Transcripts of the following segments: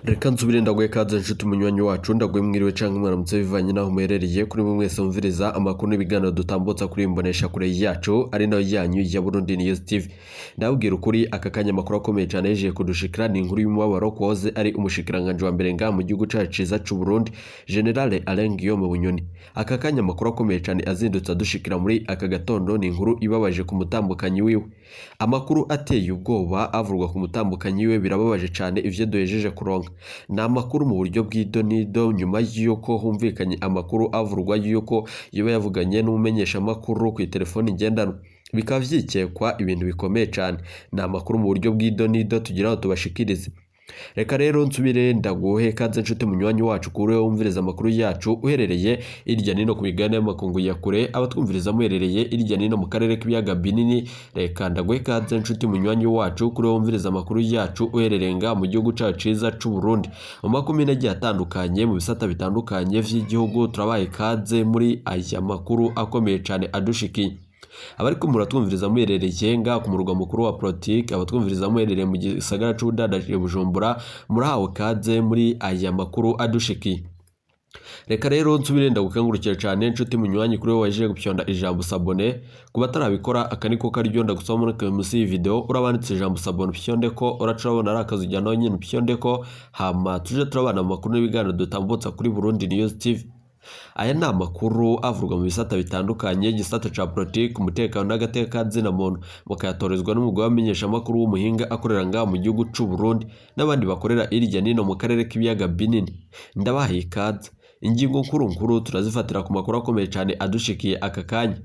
Reka nsubire ndaguhe kaze nshuti munywanyi wacu ndaguhe mwiriwe canke mwaramutse bivanye naho muherereye kuri mwe mwese mumviriza amakuru n'ibiganiro dutambutsa kuri imbonesha kure yacu ari nayo yanyu ya Burundi News TV. Ndabwira ukuri aka kanya makuru akomeye cyane yeje kudushikira ni inkuru y'umubabaro koze ari umushikiranganje wa mbere nga mu gihugu cacu ciza c'u Burundi General Alain Guillaume Bunyoni. Aka kanya makuru akomeye cyane azindutse dushikira muri aka gatondo ni inkuru ibabaje ku mutambukanyi wiwe. Amakuru ateye ubwoba avurwa ku mutambukanyi wiwe birababaje cyane ivyo doyejeje kuronka. Na makuru mu buryo bw'idonido nyuma y'uko humvikanye amakuru avurwa y'uko yoba yavuganye n'umumenyesha makuru ku telefone ngendanwa bikaba vyikekwa ibintu bikomeye cyane. Na makuru mu buryo bw'idonido tugira aho tubashikirize. Reka rero nsubire ndaguhe kaze nshuti munywanyi wacu kure wumviriza amakuru yacu uherereye irya nino ku migabane y'amakungu ya kure abatwumviriza muherereye irya nino mu karere k'ibiyaga binini. Reka ndaguhe kaze nshuti munywanyi wacu kure wumviriza amakuru yacu uherereye nga mu gihugu cacu ciza c'u Burundi mu makomine agiye atandukanye mu bisata bitandukanye vy'igihugu. Turabaye kaze muri aya makuru akomeye cyane adushikiye. Abariko muratwumviriza muherereye nga ku murwa mukuru wa politique, abatwumviriza muherereye mu gisagara c'Ubudadaje Bujumbura, murahawe kaze muri aya makuru adushikiye. Reka rero nsubire ndagukangurukira cyane nshuti munywanyi kuri waje gupyonda ijambo sabone kuba tarabikora akaniko karyo ndagusoma muri munsi iyi video urabanditse ijambo sabone pyonde ko uracurabona ari akazu jyano nyine pyonde ko hama tuje turabana amakuru n'ibiganiro dutambutsa kuri Burundi News TV. Aya ni amakuru avurwa mu bisata bitandukanye igisata ca politique, umutekano n'agateka zina muntu mukayatorezwa n'umugabo wamenyesha amakuru w'umuhinga akorera nga mu gihugu c'u Burundi n'abandi bakorera irya nino mu karere k'ibiyaga binini. Ndabahaye ikaze. Ingingo nkuru turazifatira ku makuru akomeye cyane adushikiye aka kanya.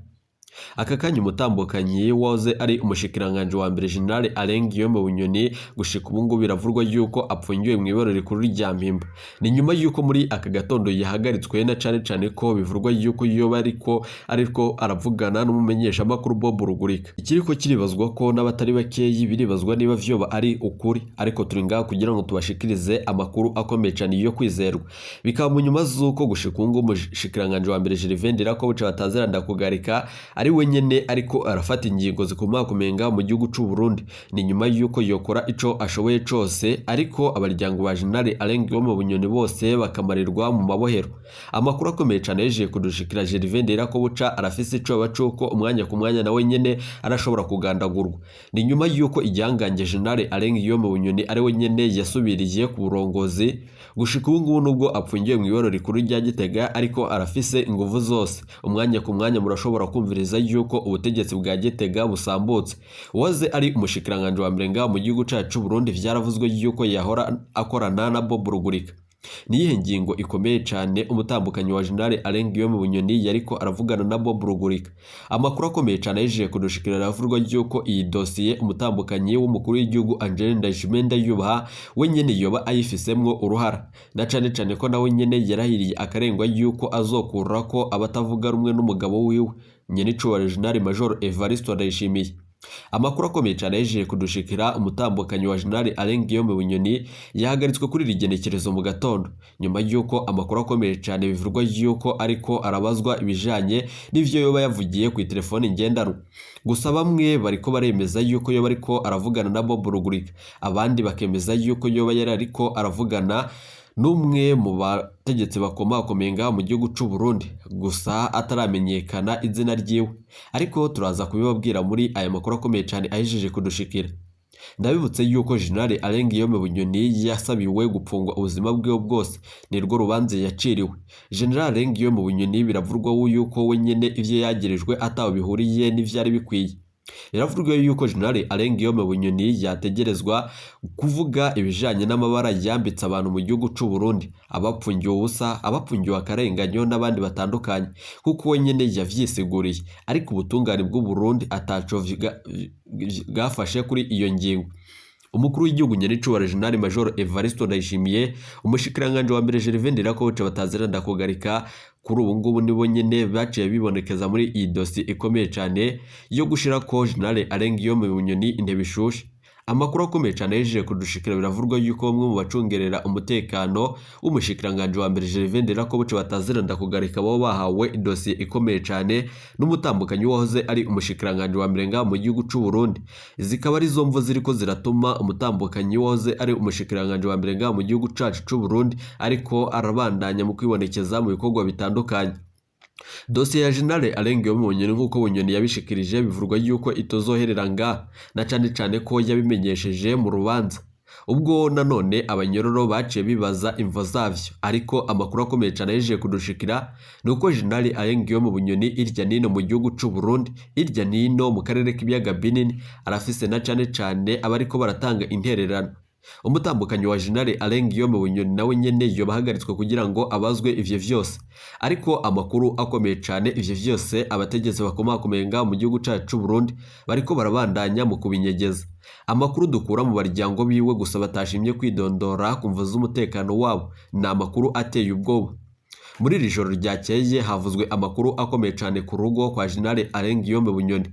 Aka kanya umutambukanyi waze ari umushikiranganje wa mbere General Alain Guillaume Bunyoni gushika ubu ngubu biravurwa yuko apfungiwe mu ibaro rikuru rya Mpimba. Ni nyuma yuko muri aka gatondo yahagaritswe na cane ko bivurwa yuko yoba ariko aravugana n'umumenyesha makuru Bob Rugurika. Ikiriko kiribazwa ko n'abatari bakeyi biribazwa niba vyoba ari ukuri, ariko turi ngaho kugira ngo tubashikirize amakuru akomeye cyane yo kwizerwa. Bikaba mu nyuma zuko gushika ubu ngubu umushikiranganje wa mbere Gervais Ndirakobuca batazeranda kugarika ari wenyene ariko arafata ingingo zikomakumenga mu gihugu c'u Burundi. Ni nyuma yuko yokora ico ashoboye cose, ariko abaryango ba General Alain Guillaume Bunyoni bose bakamarirwa mu mabohero. Amakuru akomeye cyane yeje kudushikira Gervais Ndirakobuca arafise ico bacuko umwanya ku mwanya na wenyene arashobora kugandagurwa. Ni nyuma yuko igihangange General Alain Guillaume Bunyoni ari wenyene yasubiriye ku burongozi gushika ubu ngubu nubwo apfungiye mu ibaro rikuru rya Gitega, ariko arafise inguvu zose. Umwanya ku mwanya murashobora kumviriza yuko ubutegetsi bwa Gitega busambutse. Waze ari umushikiranganje wa mbere nga mu gihugu cacu c'u Burundi vyaravuzwe yuko yahora akorana na Bob Rugurika. Niyihe ngingo ikomeye cyane umutambukanyi wa General Alain Guillaume Bunyoni yariko aravugana na Bob Rugurika. Amakuru akomeye cyane yeje kudushikira ravurwa yuko iyi dossier umutambukanyi w'umukuru w'igihugu Angel Ndayishimiye Ndayubaha wenyene yoba ayifisemwo uruhara, na cane ko nawe nyene yarahiriye akarengwa yuko azokura ko abatavuga rumwe n'umugabo wiwe nyene ico General Major Evariste Ndayishimiye. Amakuru akomeye cyane yeje kudushikira umutambukanyi wa General Alain Guillaume Bunyoni yahagaritswe kuri rigenekerezo mu gatondo nyuma yuko amakuru akomeye cyane bivurwa yuko ariko arabazwa ibijanye n'ivyo yoba yavugiye ku telefone ngendanwa. Gusa bamwe bariko baremeza yuko yoba ariko aravugana na Bob Rugurika, abandi bakemeza yuko yoba yari ariko aravugana n'umwe mu bategetsi bakomakomenga mu gihugu c'u Burundi, gusa ataramenyekana izina ryiwe, ariko turaza kubibabwira muri aya makuru akomeye cyane ahejeje kudushikira. Ndabibutse yuko General Alain Guillaume Bunyoni yasabiwe gupfungwa ubuzima bwe bwose, nirwo rubanza yaciriwe. General Alain Guillaume Bunyoni biravurwa yuko wenyene ivyo yagirijwe ataho bihuriye n'ivyari bikwiye. Yaravurwa yuko General Alain Guillaume Bunyoni yategerezwa kuvuga ibijanye n'amabara yambitse abantu mu gihugu c'u Burundi, abapfungiwe ubusa, abapfungiwe akarenganyo n'abandi batandukanye, kuko wenyene yavyisiguriye, ariko ubutungane bw'u Burundi ataco bwafashe kuri iyo ngingo. Umukuru w'igihugu nyenico General Major Evariste Ndayishimiye, umushikiranganje wa mbere Gervais Ndirakobuca batazeranda kugarika kuri ubu ngubu nibo nyene baciye bibonekeza muri iyi dossier ikomeye cyane yo gushira ko General Alain Guillaume Bunyoni intebe ishushe. Amakuru akomeye cyane yejeje kudushikira biravurwa yuko bamwe mu bacungerera umutekano w'umushikiranganje wa mbere Gervais Ndirakobuce bataziranda kugarika bo bahawe idosiye ikomeye cyane n'umutambukanyi wahoze ari umushikiranganje wa mbere mu gihugu cy'u Burundi. Zikaba ari zo mvo ziriko ziratuma umutambukanyi wahoze ari umushikiranganje wa mbere mu gihugu cyacu cy'u Burundi ariko arabandanya mu kwibonekeza mu bikorwa bitandukanye. Dosiye ya General Alain Guillaume Bunyoni nk'uko Bunyoni yabishikirije bivurwa yuko itozoherera na cyane ko yabimenyesheje mu rubanza. Ubwo nanone abanyororo baciye bibaza imvo zavyo, ariko amakuru akomeye cyane yejeje kudushikira nuko General Alain Guillaume Bunyoni irya nino mu gihugu cy'u Burundi, irya nino mu karere k'ibiyaga binini arafise na cyane abariko baratanga intererano. Umutambukanyi wa General Alain Guillaume Bunyoni nawe nyene yobahagaritswe kugira ngo abazwe ivyo vyose, ariko amakuru akomeye cyane ivyo vyose abategetsi bakomakomeye mu gihugu cyacu cy'u Burundi bariko barabandanya mu kubinyegeza. Amakuru dukura mu baryango biwe gusa batashimye kwidondora kumva z'umutekano wabo ni amakuru ateye ubwoba. Muri iri joro ryakeye havuzwe amakuru akomeye cyane ku rugo kwa General Alain Guillaume Bunyoni,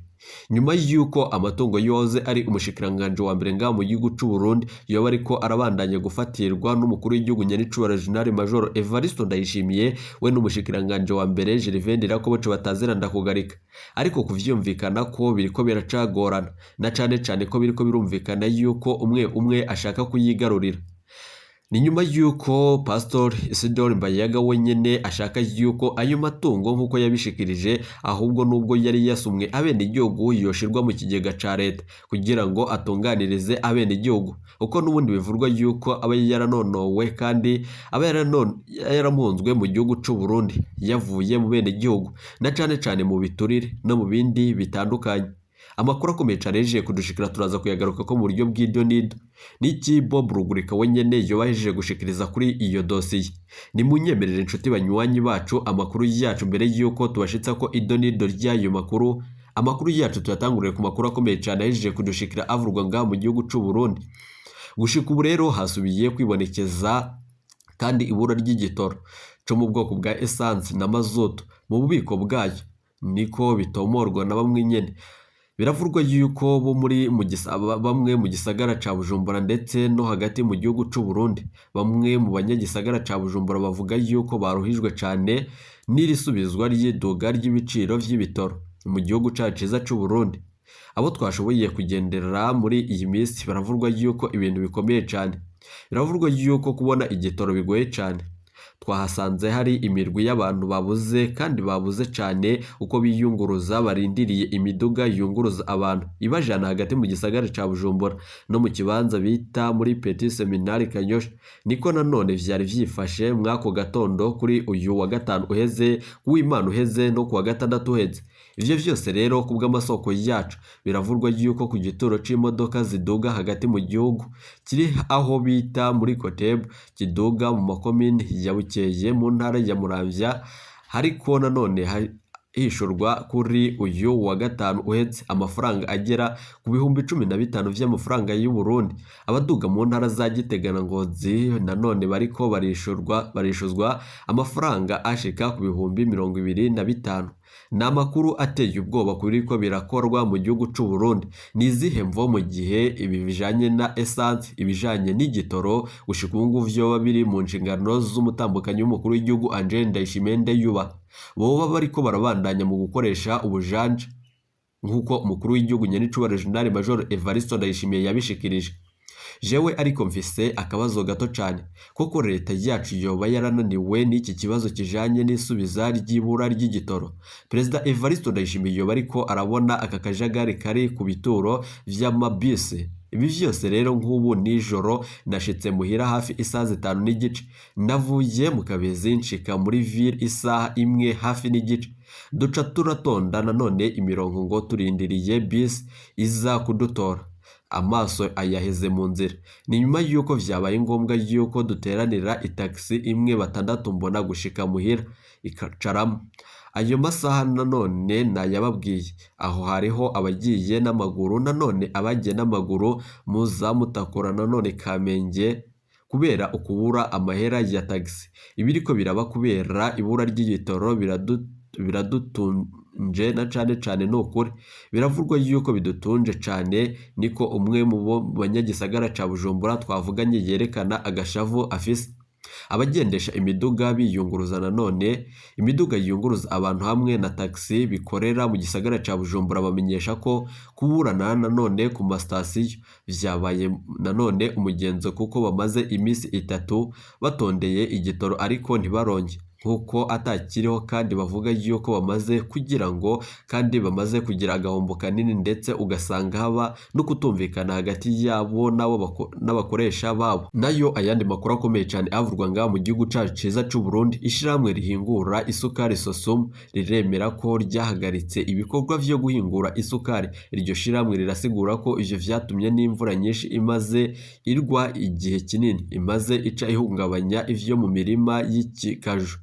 nyuma y'uko amatungo yoze ari umushikiranganje wa mbere mu gihugu cy'u Burundi yoba ariko arabandanya gufatirwa n'umukuru w'igihugu Nyenicubahiro General Major Evariste Ndayishimiye we n'umushikiranganje wa mbere Gervais Ndirakobuce bataziranda kugarika. Ariko kuvyumvikana ko biriko biracagorana na cyane ko biriko birumvikana yuko umwe ashaka kuyigarurira. Ni nyuma yuko Pastor Isidore Mbayaga wenyene ashaka yuko ayo matungo nk'uko yabishikirije ahubwo nubwo yari yasumwe abenegihugu yoshirwa mu kigega ca leta kugira ngo atunganirize abenegihugu, uko n'ubundi bivurwa yuko aba yaranonowe kandi aba yaramunzwe mu gihugu cy'u Burundi yavuye mu benegihugu na cyane mu biturire no mu bindi bitandukanye. Amakuru akomeye cyane yejeje kudushikira turaza kuyagaruka ko mu buryo bw'idonido n'iki Bob Rugurika wenyene yobahejeje gushikiriza kuri iyo dosiye. Ni munyemerere inshuti banywanyi bacu amakuru yacu mbere yuko tubashitsa ko idonido ry'ayo amakuru yacu tuyatangurire ku makuru akomeye cyane yejeje kudushikira avurwa mu gihugu cy'u Burundi. Gushika ubu rero hasubiye kwibonekeza kandi ibura ry'igitoro cyo mu bwoko bwa essence na mazutu mu bubiko bwayo, niko bitomorwa na bamwe nyene. Biravurwa yuko bamwe mu gisagara ca Bujumbura ndetse no hagati mu gihugu cy'u Burundi, bamwe mu banyagisagara ca Bujumbura bavuga yuko baruhijwe cyane n'irisubizwa ry'iduga ry'ibiciro vy'ibitoro mu gihugu cyacu ciza cy'u Burundi. Abo twashoboye kugendera muri iyi minsi baravurwa yuko ibintu bikomeye cyane. Biravurwa yuko kubona igitoro bigoye cyane. Twahasanze hari imirwi y'abantu babuze cyane uko biyunguruza barindiriye imiduga yunguruza abantu ibajana hagati mu gisagara ca Bujumbura no mu kibanza bita muri Petit Seminari Kanyosha. Niko nanone vyari vyifashe mwako gatondo kuri uyu wa gatanu uheze, kuw'Imana uheze no kuwa gatandatu uheze. Ivyo vyose rero kubw'amasoko yacu biravurwa yuko ku gituro c'imodoka ziduga hagati mu gihugu kiri aho bita muri Kotebu kiduga mu makomine ya Bukeye mu ntara ya Muramvya, hariko nanone hishurwa kuri uyu wa gatanu uheze amafaranga agera ku bihumbi 15 vy'amafaranga y'u Burundi. Abaduga mu ntara za Gitega na Ngozi nanone bariko barishuzwa amafaranga ashika ku bihumbi 25. Ni amakuru ateye ubwoba kuri ko birakorwa mu gihugu cy'u Burundi. Ni izihe mvo mu gihe ibi bijanye na essence, ibijanye n'igitoro gushika ubu ngubu vyoba biri mu nshingano z'umutambukanyi w'umukuru w'igihugu Angel Ndayishimiye Ndayuba, boba bariko barabandanya mu gukoresha ubujanja nk'uko umukuru w'igihugu Nyenicubahiro General Major Evariste Ndayishimiye yabishikirije. Jewe ariko mfise akabazo gato cyane koko leta yacu yoba yarananiwe n'iki kibazo kijanye n'isubiza ry'ibura ry'igitoro. Perezida Evariste Ndayishimiye yoba ariko arabona aka kajagari kari ku bituro vy'amabisi. Ibi vyose rero nk'ubu nijoro nashitse muhira hafi isaha 5:30, navuye mu Kabezi nshika muri ville isaha 1 hafi n'igice. Duca turatonda nanone imirongo ngo turindiriye bisi iza kudutora. Amaso ayaheze mu nzira. Ni nyuma yuko vyabaye ngombwa yuko duteranira itaxi imwe batandatu mbona gushika muhira ikacaramo. Ayo masaha nanone nayababwiye, aho hariho abagiye n'amaguru nanone abagiye n'amaguru muza mutakora nanone Kamenge kubera ukubura amahera ya taxi. Ibiriko biraba kubera ibura ry'igitoro bidutunje na cane nukuri biravurwa yuko bidutunje cane niko umwe mu banyagisagara ca Bujumbura twavuganye yerekana agashavu afise. Abagendesha imiduga biyunguruza nanone imiduga yiyunguruza abantu hamwe na taxi bikorera mu gisagara ca Bujumbura bamenyesha ko kuburana nanone ku mastasiyo vyabaye nanone umugenzo kuko bamaze imisi 3 batondeye igitoro ariko ntibaronke nkuko atakiriho kandi bavuga yuko bamaze kugira ngo kandi bamaze kugira agahombo kanini ndetse ugasanga haba no kutumvikana hagati yabo n'abakoresha babo. Nayo ayandi makuru akomeye cyane avurwa ngaha mu gihugu cacu ciza c'u Burundi ishiramwe rihingura isukari Sosumo riremera ko ryahagaritse ibikorwa vyo guhingura isukari. Iryo shiramwe rirasigura ko ivyo vyatumye n'imvura nyinshi imaze irwa igihe kinini imaze ica ihungabanya ivyo mu mirima y'ikikaju.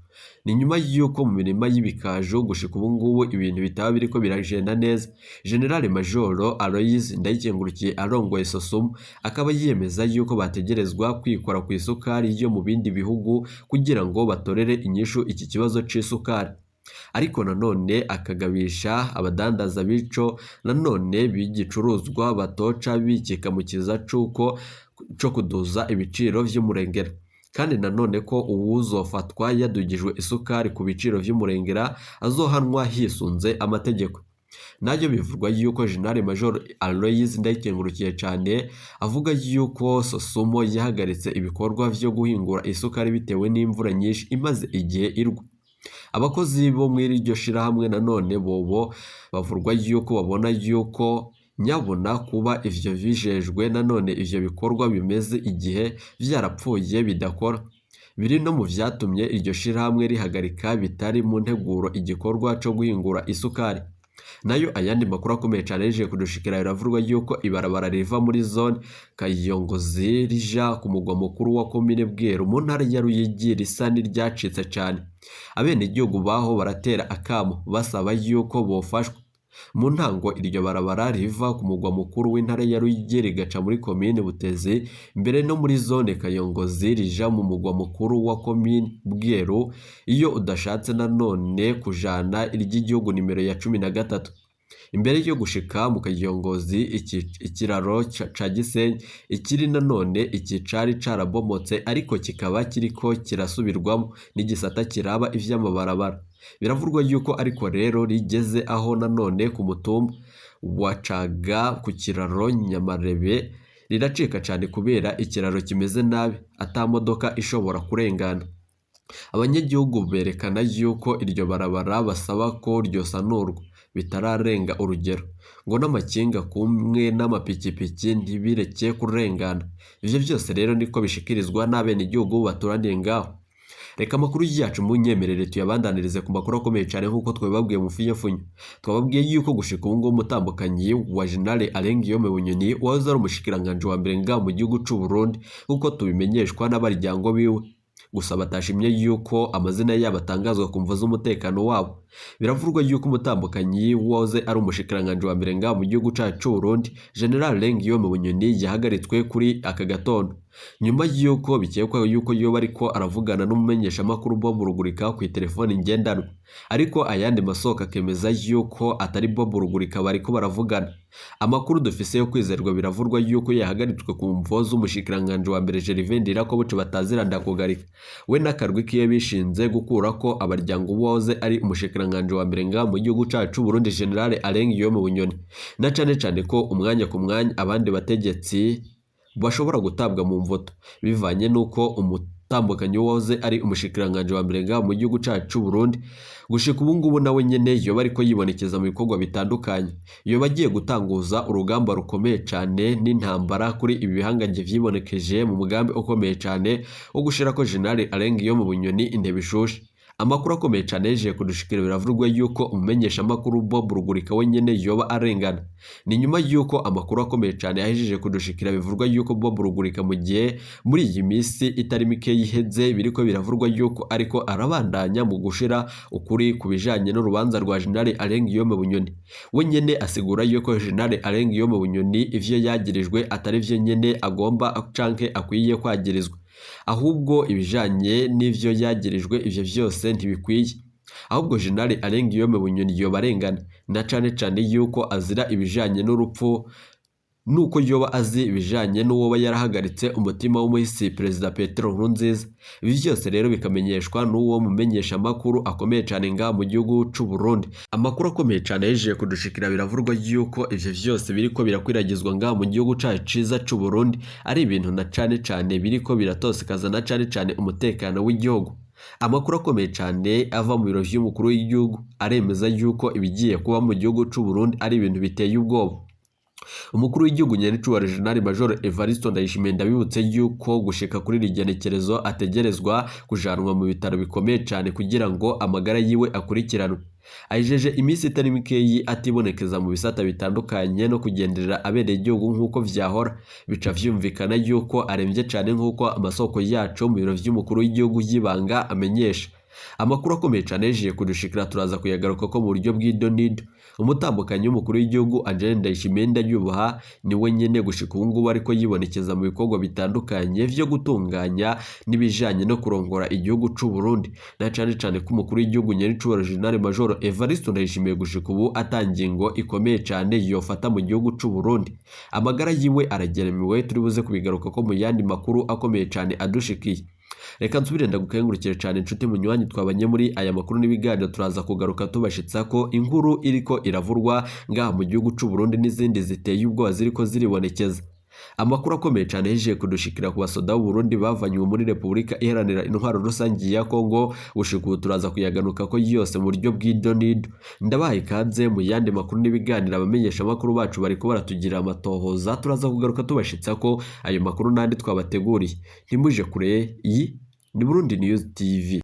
Ni nyuma yuko mu mirima y'ibikaju gushika ubu ngubu ibintu bitaba biriko biragenda neza. General Major Aloys Ndayikengurukiye arongoye Sosumo akaba yiyemeza yuko bategerezwa kwikora ku isukari yo mu bindi bihugu kugira ngo batorere inyishu iki kibazo c'isukari. Ariko nanone akagabisha abadandaza bico nanone bigicuruzwa batoca bikika mu kiza cuko co kuduza ibiciro vy'umurengera. Kandi nanone ko uwuzofatwa yadugijwe isukari ku biciro vy'umurengera azohanwa hisunze amategeko. Nayo bivurwa yuko General Major Aloys Ndayikengurukiye cyane avuga yuko Sosumo yahagaritse ibikorwa vyo guhingura isukari bitewe n'imvura nyinshi imaze igihe irwa. Abakozi bo muri iryo shirahamwe nanone bobo bavurwa yuko babona yuko nyabona kuba ivyo bijejwe nanone ivyo bikorwa bimeze igihe vyarapfuye bidakora biri no mu vyatumye iryo shirahamwe rihagarika bitari mu nteguro igikorwa co guhingura isukari. Nayo ayandi makuru akomeye cyane rije kudushikira biravurwa yuko ibarabara riva muri zone Kayongozi rija ku mugwa mukuru wa komine Bweru mu ntara ya Ruyigi risa n'iryacitse cyane. Abene igihugu baho baratera akamo basaba yuko bofashwa. Mu ntango iryo barabara riva ku mugwa mukuru w'intara ya Ruyigi rigaca muri komine Butezi mbere no muri zone Kayongozi rija mu mugwa mukuru wa komine Bweru iyo udashatse nanone kujana iry'igihugu nimero ya 13. Imbere yo gushika mu Kayongozi ikiraro ca Gisenyi ikiri nanone ikicari carabomotse ariko kikaba kiriko kirasubirwamo n'igisata kiraba ivy'amabarabara. Biravurwa yuko ariko rero rigeze aho nanone ku mutumba wacaga ku kiraro Nyamarebe riracika cyane kubera ikiraro kimeze nabi atamodoka ishobora kurengana. Abanyagihugu berekana yuko iryo barabara basaba ko ryosanurwa bitararenga urugero ngo n'amakinga kumwe n'amapikipiki ntibireke kurengana. Ivyo byose rero niko bishikirizwa n'abene igihugu baturaniye ngaho. Reka makuru yacu munyemerere tuyabandanirize ku makuru akomeye cyane nkuko twebabwiye mu finyafunyo. Twababwiye yuko gushika ubu ngo mutambukanyi wa General Alengiyome Bunyoni wahoze ari umushikiranganje wa mbere ngaho mu gihugu c'u Burundi nkuko tubimenyeshwa n'abaryango biwe. Gusa batashimye yuko amazina yabo atangazwa ku mvo z'umutekano wabo. Biravurwa yuko umutambukanyi wahoze ari umushikiranganje wa mbere ngaho mu gihugu cacu c'u Burundi General Alengiyome Bunyoni yahagaritswe kuri aka gatondo nyuma yuko bikekwa yuko yoba ariko aravugana n'umumenyesha makuru Bob Rugurika ku telefone ngendanwa. Ariko ayandi masoko akemeza yuko atari Bob Rugurika bariko baravugana. Amakuru dufise yo kwizerwa biravurwa yuko yahagaritswe ku mvo z'umushikiranganje wa mbere Gervais Ndirakobuce bataziranda kugarika. We n'akarwi kiye bishinze gukurako abaryango wahoze ari umushikiranganje wa mbere ngaho mu gihugu cacu c'u Burundi General Alengiyome Bunyoni. Na cane ko umwanya ku mwanya abandi bategetsi bashobora gutabwa mu mvoto bivanye nuko umutambukanyi wahoze ari umushikiranganje wa mbere ngaho mu gihugu cacu c'u Burundi gushika ubu ngubu nawe nyene yoba ariko yibonekeza mu bikorwa bitandukanye. Yoba agiye gutanguza urugamba rukomeye cyane n'intambara kuri ibi bihanganje vyibonekeje mu mugambi ukomeye cyane wo gushirako General Alengiyome Bunyoni intebe ishushe. Amakuru akomeye cyane yeje kudushikira biravurwa yuko umumenyesha makuru Bob Rugurika wenyene yoba arengana. Ni nyuma yuko amakuru akomeye cyane yahejeje kudushikira bivurwa yuko Bob Rugurika mu gihe muri iyi misi itari mike yiheze biriko biravurwa yuko ariko arabandanya mu gushira ukuri kubijanye n'urubanza rwa General Alengiyome Bunyoni. Wenyene asigura yuko General Alengiyome Bunyoni ivyo yagirijwe atari vyo nyene agomba canke akwiye kwagirizwa. Ahubwo ibijanye n'ivyo yagirijwe ivyo vyose ntibikwiye. ahubwo General Alain Guillaume Bunyoni yoba arengana na cane yuko azira ibijanye n'urupfu nuko yoba azi ibijanye n'uwoba yarahagaritse umutima w'umuhisi Perezida Petero Nkurunziza. Ibi byose rero bikamenyeshwa n'uwo mumenyesha makuru akomeye cyane nga mu gihugu c'u Burundi. Amakuru akomeye cyane yejeje kudushikira biravurwa yuko ivyo vyose biriko birakwiragizwa nga mu gihugu cacu ciza c'u Burundi ari ibintu na cane biriko biratosekaza na cane umutekano w'igihugu. Amakuru akomeye cyane ava mu biro vy'umukuru w'igihugu aremeza yuko ibigiye kuba mu gihugu c'u Burundi ari ibintu biteye ubwoba. Umukuru w'igihugu Nyenicubahiro General Major Evariste Ndayishimiye ndabibutse yuko gushika kuri rigenekerezo ategerezwa kujanwa mu bitaro bikomeye cyane kugira ngo amagara yiwe akurikiranwe. Ayijeje iminsi itari mikeyi atibonekeza mu bisata bitandukanye no kugenderera abereye igihugu nk'uko vyahora, bica vyumvikana yuko aremvye cyane nk'uko amasoko yacu mu biro vy'umukuru w'igihugu y'ibanga amenyesha. Amakuru akomeye cyane yejeje kudushikira turaza kuyagaruka ko mu buryo bw'idonido. Umutambukanyi w'umukuru w'igihugu Angel Ndayishimiye ndayubaha niwe nyene gushika ubu ngubu ariko yibonekeza mu bikorwa bitandukanye vyo gutunganya n'ibijanye no kurongora igihugu c'u Burundi, na cane ko umukuru w'igihugu Nyenicubahiro General Major Evariste Ndayishimiye gushika ubu atangingo ikomeye cyane yofata mu gihugu c'u Burundi. Amagara yiwe arageramiwe, turi buze kubigaruka ko mu yandi makuru akomeye cyane adushikiye. Reka nsubire ndagukengurukire cyane inshuti munywanyi twabanye muri aya makuru n'ibiganiro, turaza kugaruka tubashitsa ko inkuru iriko iravurwa ngaha mu gihugu c'u Burundi n'izindi ziteye ubwoba ziriko ziribonekeza. Amakuru akomeye cyane yejeje kudushikira ku basoda b'u Burundi bavanywe muri Repubulika Iharanira Intwaro Rusangi ya Kongo, gushika ubu turaza kuyaganuka ko yose mu buryo bw'idonido. Ndabaye ikaze mu yandi makuru n'ibiganiro, abamenyesha makuru bacu bariko baratugira amatohoza, turaza kugaruka tubashitsa ko ayo makuru nandi twabateguriye. Ntimuje kure, iyi ni Burundi News TV.